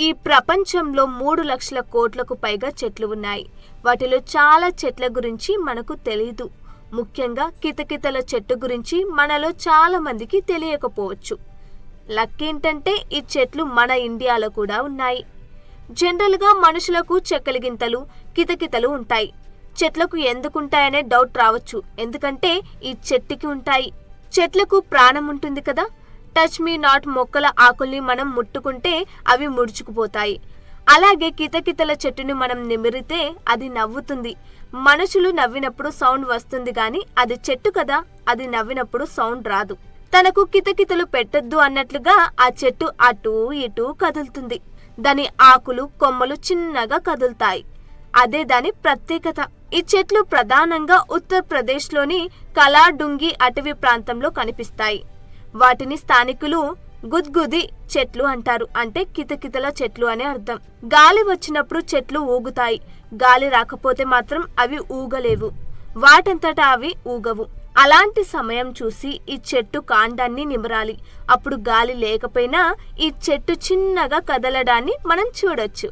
ఈ ప్రపంచంలో 3 లక్షల కోట్లకు పైగా చెట్లు ఉన్నాయి. వాటిలో చాలా చెట్ల గురించి మనకు తెలీదు. ముఖ్యంగా కితకితల చెట్టు గురించి మనలో చాలా మందికి తెలియకపోవచ్చు. లక్కేంటంటే ఈ చెట్లు మన ఇండియాలో కూడా ఉన్నాయి. జనరల్గా మనుషులకు చెక్కలిగింతలు, కితకితలు ఉంటాయి. చెట్లకు ఎందుకుంటాయనే డౌట్ రావచ్చు. ఎందుకంటే ఈ చెట్టుకి ఉంటాయి. చెట్లకు ప్రాణం ఉంటుంది కదా. టచ్ మీ నాట్ మొక్కల ఆకుల్ని మనం ముట్టుకుంటే అవి ముడుచుకుపోతాయి. అలాగే కితకితల చెట్టుని మనం నిమిరితే అది నవ్వుతుంది. మనుషులు నవ్వినప్పుడు సౌండ్ వస్తుంది గాని అది చెట్టు కదా, అది నవ్వినప్పుడు సౌండ్ రాదు. తనకు కితకితలు పెట్టొద్దు అన్నట్లుగా ఆ చెట్టు అటూ ఇటూ కదులుతుంది. దాని ఆకులు, కొమ్మలు చిన్నగా కదులుతాయి. అదే దాని ప్రత్యేకత. ఈ చెట్లు ప్రధానంగా ఉత్తరప్రదేశ్లోని కలాడుంగి అటవీ ప్రాంతంలో కనిపిస్తాయి. వాటిని స్థానికులు గుద్గుది చెట్లు అంటారు. అంటే కితకితల చెట్లు అనే అర్థం. గాలి వచ్చినప్పుడు చెట్లు ఊగుతాయి. గాలి రాకపోతే మాత్రం అవి ఊగలేవు. వాటంతటా అవి ఊగవు. అలాంటి సమయం చూసి ఈ చెట్టు కాండాన్ని నిమరాలి. అప్పుడు గాలి లేకపోయినా ఈ చెట్టు చిన్నగా కదలడాన్ని మనం చూడొచ్చు.